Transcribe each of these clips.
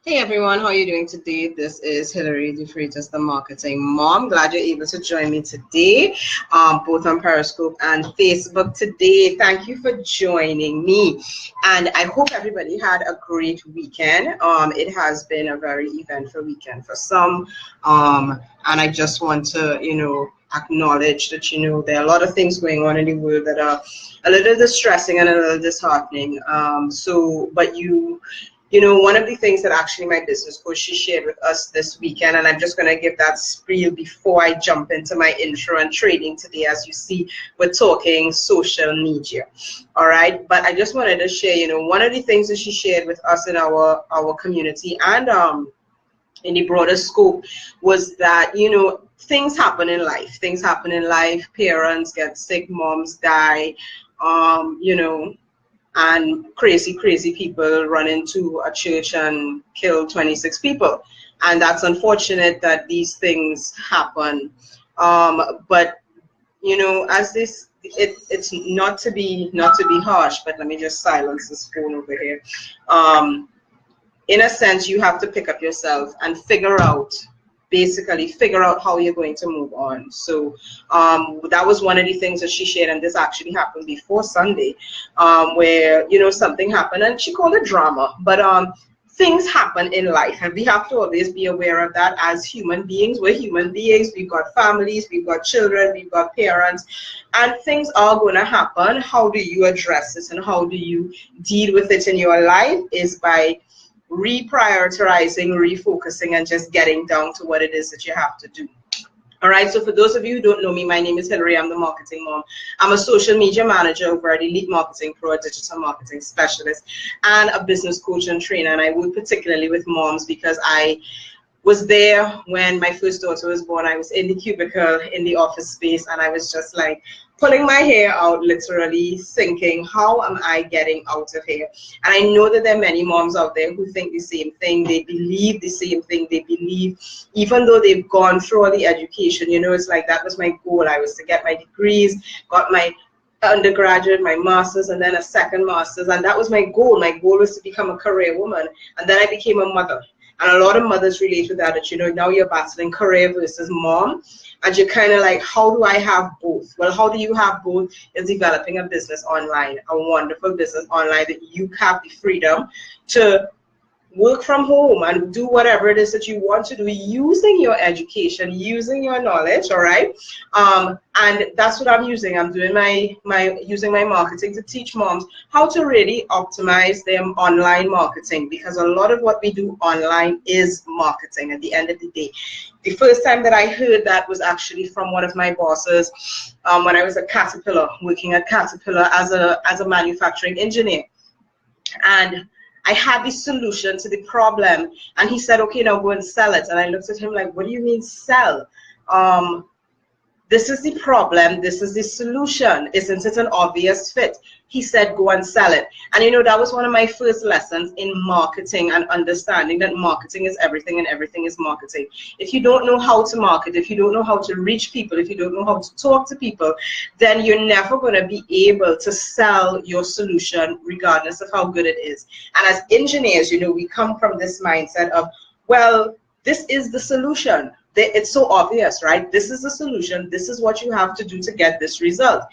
Hey everyone, how are you doing today? This is Hilary DeFreitas, the Marketing Mom. Glad you're able to join me today, both on Periscope and Facebook today. Thank you for joining me, and I hope everybody had a great weekend. It has been a very eventful weekend for some, and I just want to, acknowledge that, there are a lot of things going on in the world that are a little distressing and a little disheartening. One of the things that actually my business coach, she shared with us this weekend, and I'm just going to give that spiel before I jump into my intro and trading today. As you see, we're talking social media. All right. But I just wanted to share, one of the things that she shared with us in our community and in the broader scope was that, things happen in life. Things happen in life. Parents get sick, moms die, and crazy people run into a church and kill 26 people. And that's unfortunate that these things happen. But, as this, it's not to be harsh, but let me just silence this phone over here. In a sense, you have to pick up yourself and basically figure out how you're going to move on. So that was one of the things that she shared, and this actually happened before Sunday, where something happened, and she called it drama, but things happen in life, and we have to always be aware of that. As human beings, we're human beings, we've got families, we've got children, we've got parents, and things are going to happen. How do you address this and how do you deal with it in your life is by reprioritizing, refocusing, and just getting down to what it is that you have to do. All right, so for those of you who don't know me, my name is Hilary. I'm the Marketing Mom. I'm a social media manager over at Elite Marketing Pro, a digital marketing specialist, and a business coach and trainer. And I work particularly with moms because I was there when my first daughter was born. I was in the cubicle in the office space, and I was just like pulling my hair out, literally thinking, how am I getting out of here? And I know that there are many moms out there who think the same thing. They believe the same thing. They believe, even though they've gone through all the education, it's like that was my goal. I was to get my degrees, got my undergraduate, my master's, and then a second master's, and that was my goal. My goal was to become a career woman, and then I became a mother. And a lot of mothers relate to that, now you're battling career versus mom. And you're kind of like, how do I have both? Well, how do you have both? Is developing a business online, a wonderful business online that you have the freedom to work from home and do whatever it is that you want to do using your education, using your knowledge, all right? And that's what I'm using. I'm doing using my marketing to teach moms how to really optimize their online marketing, because a lot of what we do online is marketing at the end of the day. The first time that I heard that was actually from one of my bosses when I was at Caterpillar, working at Caterpillar as a manufacturing engineer. And I had the solution to the problem, and he said, okay, now go and sell it. And I looked at him like, what do you mean sell? This is the problem, this is the solution. Isn't it an obvious fit? He said, go and sell it. And that was one of my first lessons in marketing, and understanding that marketing is everything and everything is marketing. If you don't know how to market, if you don't know how to reach people, if you don't know how to talk to people, then you're never going to be able to sell your solution regardless of how good it is. And as engineers, we come from this mindset of, well, this is the solution. It's so obvious, right? This is the solution. This is what you have to do to get this result.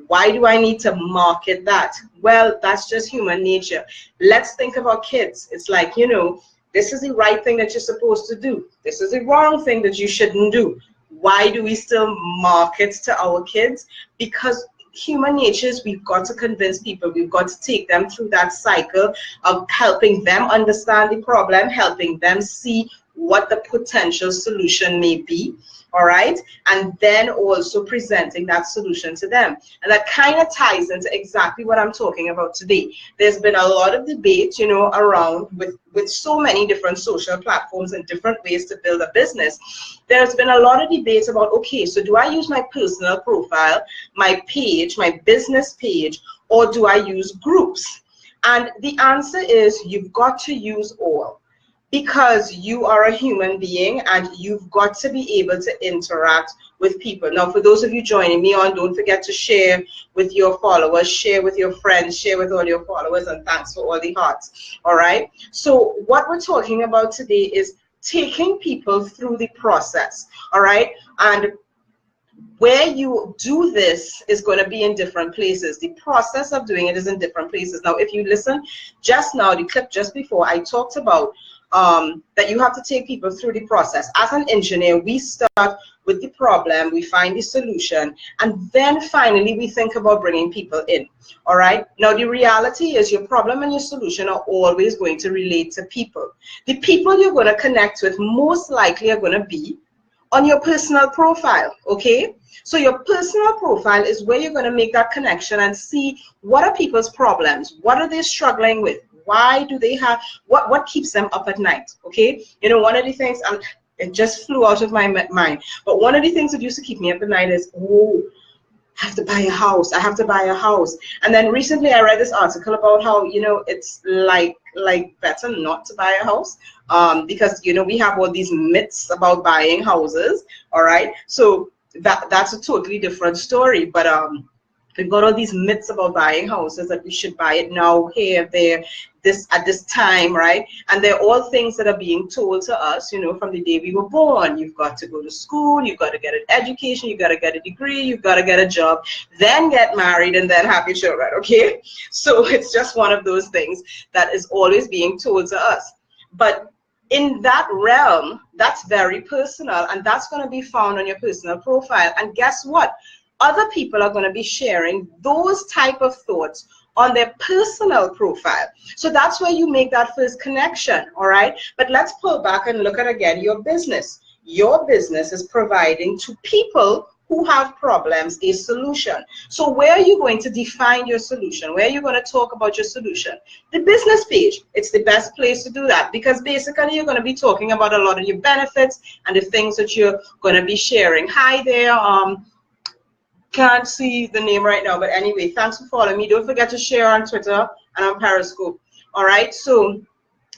Why do I need to market that? Well, that's just human nature. Let's think of our kids. It's like, this is the right thing that you're supposed to do. This is the wrong thing that you shouldn't do. Why do we still market to our kids? Because human nature is we've got to convince people. We've got to take them through that cycle of helping them understand the problem, helping them see what the potential solution may be, all right, and then also presenting that solution to them. And that kind of ties into exactly what I'm talking about today. There's been a lot of debate, around with so many different social platforms and different ways to build a business. There's been a lot of debates about, okay, so do I use my personal profile, my page, my business page, or do I use groups? And the answer is you've got to use all. because you are a human being and you've got to be able to interact with people. Now, for those of you joining me on, don't forget to share with your followers, share with your friends, share with all your followers, and thanks for all the hearts. All right. So what we're talking about today is taking people through the process. All right. And where you do this is going to be in different places. The process of doing it is in different places. Now, if you listen just now, the clip just before, I talked about that you have to take people through the process. As an engineer, we start with the problem, we find the solution, and then finally we think about bringing people in. All right. Now, the reality is your problem and your solution are always going to relate to people. The people you're going to connect with most likely are going to be on your personal profile. Okay. So your personal profile is where you're going to make that connection and see what are people's problems, what are they struggling with, why do they have, what keeps them up at night. Okay. You know, one of the things, it just flew out of my mind, but one of the things that used to keep me up at night is, oh, I have to buy a house, I have to buy a house. And then recently I read this article about how, you know, it's like better not to buy a house, because, you know, we have all these myths about buying houses. All right. So that's a totally different story. But we've got all these myths about buying houses, that we should buy it now, here, there, this at this time, right? And they're all things that are being told to us, you know, from the day we were born. You've got to go to school, you've got to get an education, you've got to get a degree, you've got to get a job, then get married, and then have your children. Okay. So it's just one of those things that is always being told to us. But in that realm, that's very personal, and that's going to be found on your personal profile. And guess what? Other people are going to be sharing those type of thoughts on their personal profile. So that's where you make that first connection. All right. But let's pull back and look at, again, your business. Your business is providing to people who have problems a solution. So where are you going to define your solution? Where are you going to talk about your solution? The business page. It's the best place to do that, because basically you're going to be talking about a lot of your benefits and the things that you're going to be sharing. Hi there. Can't see the name right now, but anyway, thanks for following me. Don't forget to share on Twitter and on Periscope. All right. So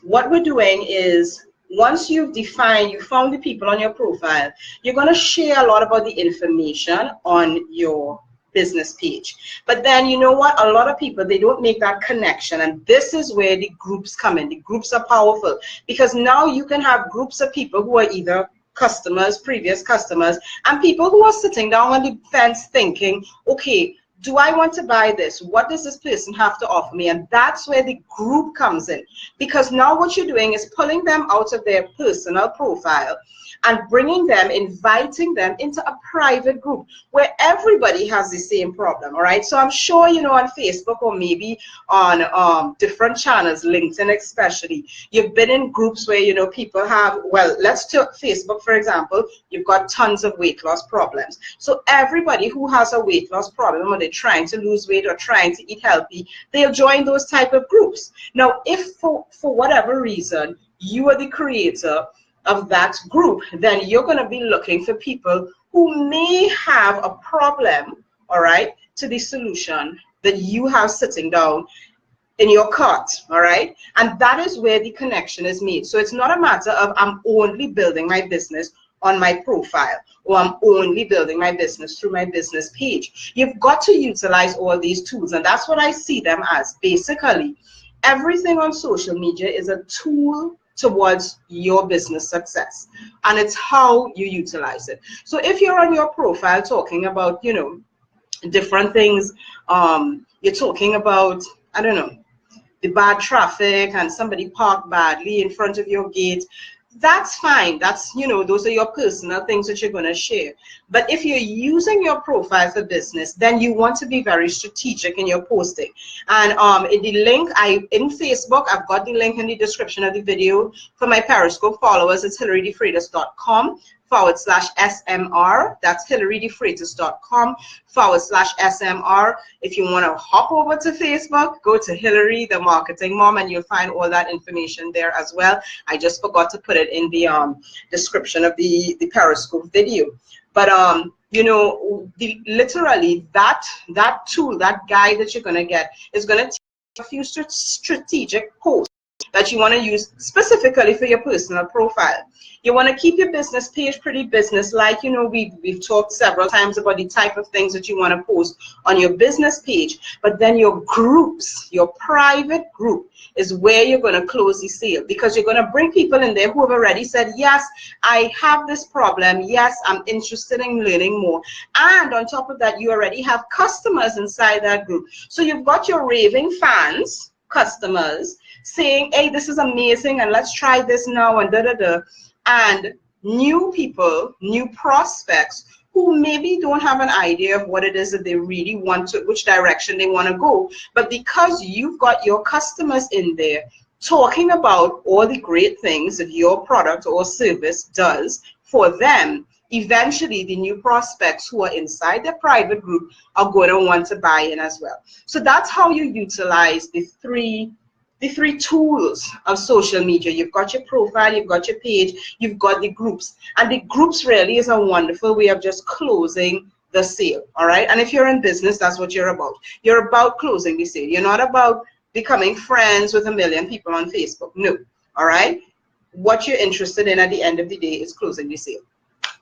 what we're doing is, once you've defined, you found the people on your profile, you're going to share a lot about the information on your business page. But then, you know what? A lot of people, they don't make that connection. And this is where the groups come in. The groups are powerful, because now you can have groups of people who are either customers, previous customers, and people who are sitting down on the fence thinking, okay, do I want to buy this? What does this person have to offer me? And that's where the group comes in, because now what you're doing is pulling them out of their personal profile and bringing them, inviting them into a private group where everybody has the same problem. All right. So I'm sure, you know, on Facebook or maybe on different channels, LinkedIn especially, you've been in groups where, you know, people have, well, let's take Facebook, for example. You've got tons of weight loss problems. So everybody who has a weight loss problem, or they're trying to lose weight or trying to eat healthy, they'll join those type of groups. Now, if for whatever reason you are the creator of that group, then you're going to be looking for people who may have a problem, all right, to the solution that you have sitting down in your cart. All right. And that is where the connection is made. So it's not a matter of I'm only building my business on my profile, or I'm only building my business through my business page. You've got to utilize all these tools, and that's what I see them as. Basically, everything on social media is a tool towards your business success, and it's how you utilize it. So if you're on your profile talking about, you know, different things, you're talking about, I don't know, the bad traffic and somebody parked badly in front of your gate, that's fine. That's, you know, those are your personal things that you're going to share. But if you're using your profile for business, then you want to be very strategic in your posting. And in the link, in Facebook, I've got the link in the description of the video. For my Periscope followers, it's HillaryDeFreitas.com/SMR. That's HillaryDeFreitas.com/SMR. If you want to hop over to Facebook, go to Hillary, the Marketing Mom, and you'll find all that information there as well. I just forgot to put it in the description of the Periscope video. But you know, literally that tool, that guide that you're going to get is going to take a few strategic posts that you want to use specifically for your personal profile. You want to keep your business page pretty business-like. You know, we've talked several times about the type of things that you want to post on your business page. But then your groups, your private group, is where you're going to close the sale, because you're going to bring people in there who have already said, yes, I have this problem. Yes, I'm interested in learning more. And on top of that, you already have customers inside that group. So you've got your raving fans, customers, saying, hey, this is amazing, and let's try this now, and da-da-da. And new people, new prospects who maybe don't have an idea of what it is that they really want to, which direction they want to go. But because you've got your customers in there talking about all the great things that your product or service does for them, eventually the new prospects who are inside their private group are going to want to buy in as well. So that's how you utilize the three tools of social media. You've got your profile, you've got your page, you've got the groups. And the groups really is a wonderful way of just closing the sale, all right? And if you're in business, that's what you're about. You're about closing the sale. You're not about becoming friends with 1 million people on Facebook. No, all right? What you're interested in at the end of the day is closing the sale.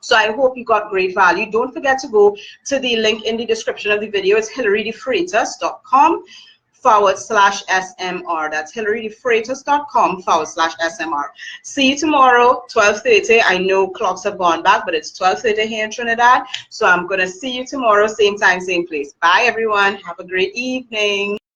So I hope you got great value. Don't forget to go to the link in the description of the video. It's hillarydefreitas.com/SMR. That's hillarydefreitas.com/SMR. See you tomorrow, 12:30. I know clocks have gone back, but it's 12:30 here in Trinidad. So I'm going to see you tomorrow, same time, same place. Bye, everyone. Have a great evening.